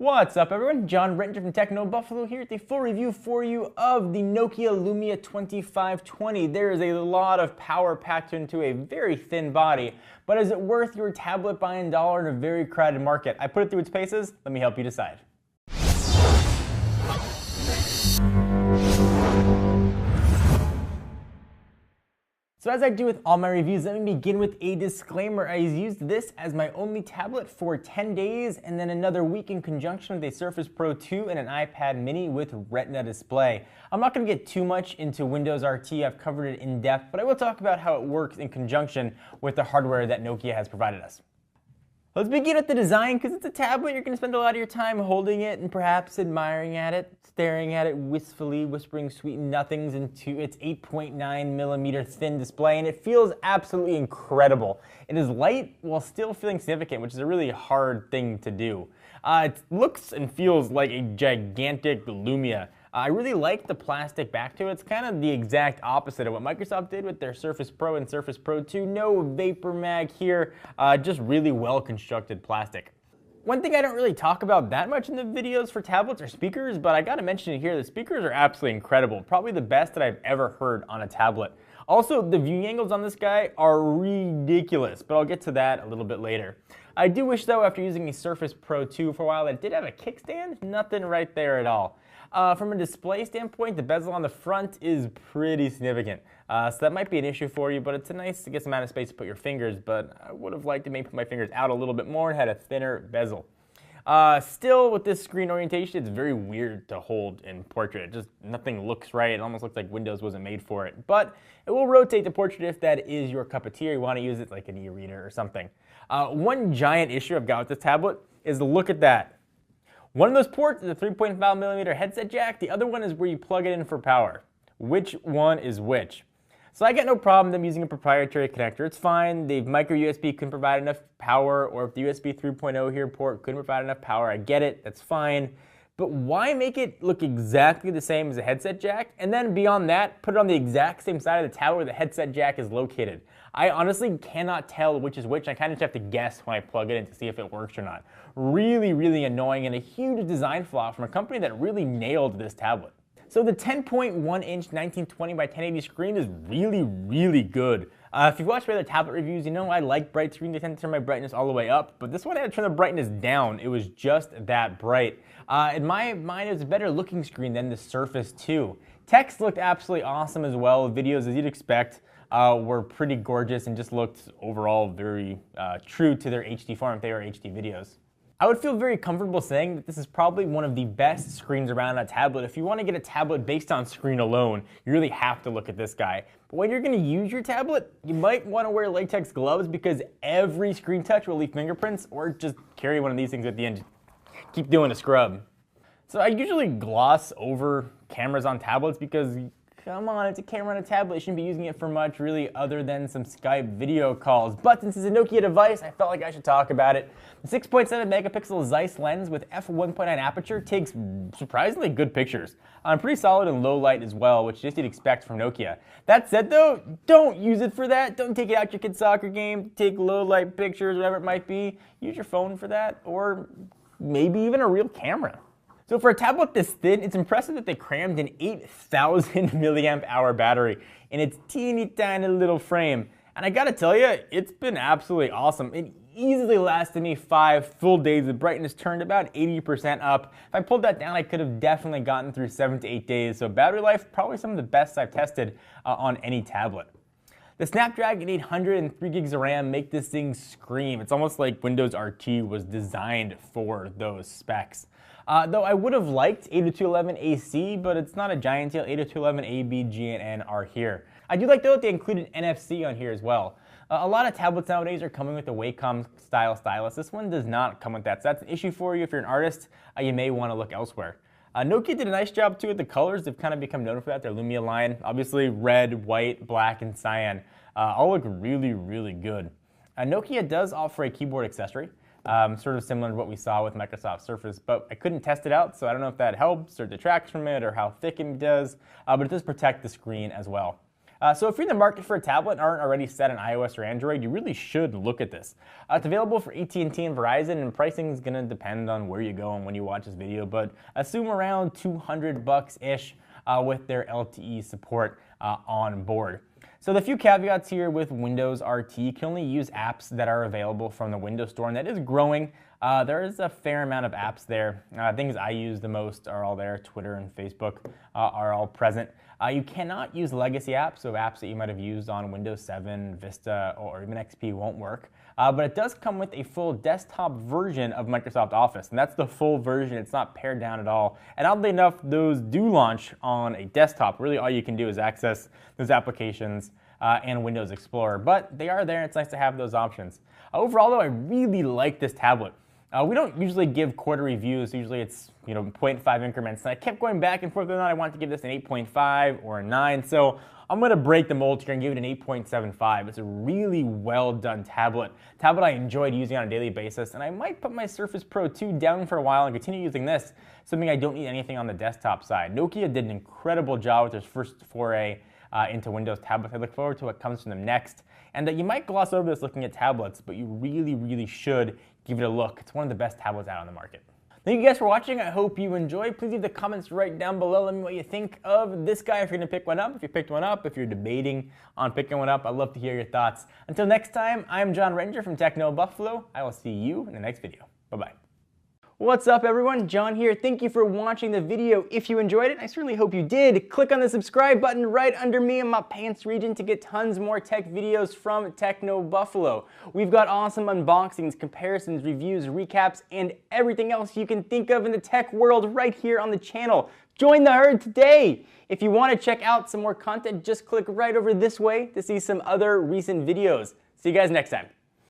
What's up everyone, John Brittinger from Techno Buffalo here with a full review for you of the Nokia Lumia 2520. There is a lot of power packed into a very thin body, but is it worth your tablet by $1 in a very crowded market? I put it through its paces, let me help you decide. So as I do with all my reviews, let me begin with a disclaimer. I used this as my only tablet for 10 days and then another week in conjunction with a Surface Pro 2 and an iPad mini with Retina display. I'm not going to get too much into Windows RT, I've covered it in depth, but I will talk about how it works in conjunction with the hardware that Nokia has provided us. Let's begin with the design, because it's a tablet. You're going to spend a lot of your time holding it and perhaps admiring at it, staring at it wistfully, whispering sweet nothings into its 8.9mm thin display, and it feels absolutely incredible. It is light while still feeling significant, which is a really hard thing to do. It looks and feels like a gigantic Lumia. I really like the plastic back to it. It's kind of the exact opposite of what Microsoft did with their Surface Pro and Surface Pro 2. No vapor mag here, just really well constructed plastic. One thing I don't really talk about that much in the videos for tablets are speakers, but I gotta mention it here, the speakers are absolutely incredible. Probably the best that I've ever heard on a tablet. Also, the viewing angles on this guy are ridiculous, but I'll get to that a little bit later. I do wish though, after using a Surface Pro 2 for a while, that it did have a kickstand. Nothing right there at all. From a display standpoint, the bezel on the front is pretty significant. So that might be an issue for you, but it's nice to get some amount of space to put your fingers, but I would have liked to maybe put my fingers out a little bit more and had a thinner bezel. Still, with this screen orientation, it's very weird to hold in portrait. Just nothing looks right. It almost looks like Windows wasn't made for it. But it will rotate the portrait if that is your cup of tea or you want to use it like an e-reader or something. One giant issue I've got with this tablet is look at that. One of those ports is a 3.5mm headset jack. The other one is where you plug it in for power. Which one is which? So I got no problem with them using a proprietary connector. It's fine. The micro USB couldn't provide enough power, or if the USB 3.0 here port couldn't provide enough power, I get it. That's fine. But why make it look exactly the same as a headset jack? And then beyond that, put it on the exact same side of the tower where the headset jack is located. I honestly cannot tell which is which. I kind of just have to guess when I plug it in to see if it works or not. Really, really annoying and a huge design flaw from a company that really nailed this tablet. So the 10.1-inch 1920 by 1080 screen is really, really good. If you've watched my other tablet reviews, you know I like bright screens. I tend to turn my brightness all the way up, but this one I had to turn the brightness down. It was just that bright. In my mind, it was a better looking screen than the Surface 2. Text looked absolutely awesome as well. Videos, as you'd expect, were pretty gorgeous and just looked overall very true to their HD form if they were HD videos. I would feel very comfortable saying that this is probably one of the best screens around on a tablet. If you want to get a tablet based on screen alone, you really have to look at this guy. But when you're going to use your tablet, you might want to wear latex gloves because every screen touch will leave fingerprints, or just carry one of these things at the end. Keep doing a scrub. So I usually gloss over cameras on tablets because, come on, it's a camera on a tablet. You shouldn't be using it for much really other than some Skype video calls. But since it's a Nokia device, I felt like I should talk about it. The 6.7 megapixel Zeiss lens with f1.9 aperture takes surprisingly good pictures. Pretty solid in low light as well, which just you'd expect from Nokia. That said though, don't use it for that. Don't take it out your kid's soccer game, take low light pictures, whatever it might be. Use your phone for that, or maybe even a real camera. So for a tablet this thin, it's impressive that they crammed an 8,000 milliamp hour battery in its teeny tiny little frame. And I gotta tell you, it's been absolutely awesome. It easily lasted me 5 full days with brightness turned about 80% up. If I pulled that down, I could have definitely gotten through 7 to 8 days. So battery life, probably some of the best I've tested on any tablet. The Snapdragon 800 and 3 gigs of RAM make this thing scream. It's almost like Windows RT was designed for those specs. Though I would have liked 802.11ac, but it's not a giant deal. 802.11a, b, g, and n are here. I do like though that they included NFC on here as well. A lot of tablets nowadays are coming with the Wacom style stylus. This one does not come with that, so that's an issue for you. If you're an artist, you may want to look elsewhere. Nokia did a nice job too with the colors. They've kind of become known for that, their Lumia line. Obviously red, white, black, and cyan all look really, really good. Nokia does offer a keyboard accessory. Sort of similar to what we saw with Microsoft Surface, but I couldn't test it out, so I don't know if that helps or detracts from it or how thick it does, but it does protect the screen as well. So if you're in the market for a tablet and aren't already set on iOS or Android, you really should look at this. It's available for AT&T and Verizon, and pricing is going to depend on where you go and when you watch this video, but assume around $200-ish with their LTE support on board. So the few caveats here with Windows RT, you can only use apps that are available from the Windows Store, and that is growing. There is a fair amount of apps there. Things I use the most are all there. Twitter and Facebook are all present. You cannot use legacy apps, so apps that you might have used on Windows 7, Vista, or even XP won't work. But it does come with a full desktop version of Microsoft Office, and that's the full version. It's not pared down at all. And oddly enough, those do launch on a desktop. Really, all you can do is access those applications and Windows Explorer, but they are there, and it's nice to have those options. Overall, though, I really like this tablet. We don't usually give quarter reviews. Usually it's 0.5 increments. And I kept going back and forth whether or not I want to give this an 8.5 or a 9. So I'm going to break the mold here and give it an 8.75. It's a really well done tablet. I enjoyed using on a daily basis. And I might put my Surface Pro 2 down for a while and continue using this, something I don't need anything on the desktop side. Nokia did an incredible job with their first foray into Windows tablets. I look forward to what comes from them next. And that you might gloss over this looking at tablets, but you really, really should give it a look. It's one of the best tablets out on the market. Thank you guys for watching. I hope you enjoyed. Please leave the comments right down below. Let me know what you think of this guy, if you're going to pick one up, if you picked one up, if you're debating on picking one up. I'd love to hear your thoughts. Until next time, I'm John Ranger from Techno Buffalo. I will see you in the next video. Bye-bye. What's up, everyone? John here. Thank you for watching the video. If you enjoyed it, I certainly hope you did. Click on the subscribe button right under me in my pants region to get tons more tech videos from Techno Buffalo. We've got awesome unboxings, comparisons, reviews, recaps, and everything else you can think of in the tech world right here on the channel. Join the herd today! If you want to check out some more content, just click right over this way to see some other recent videos. See you guys next time.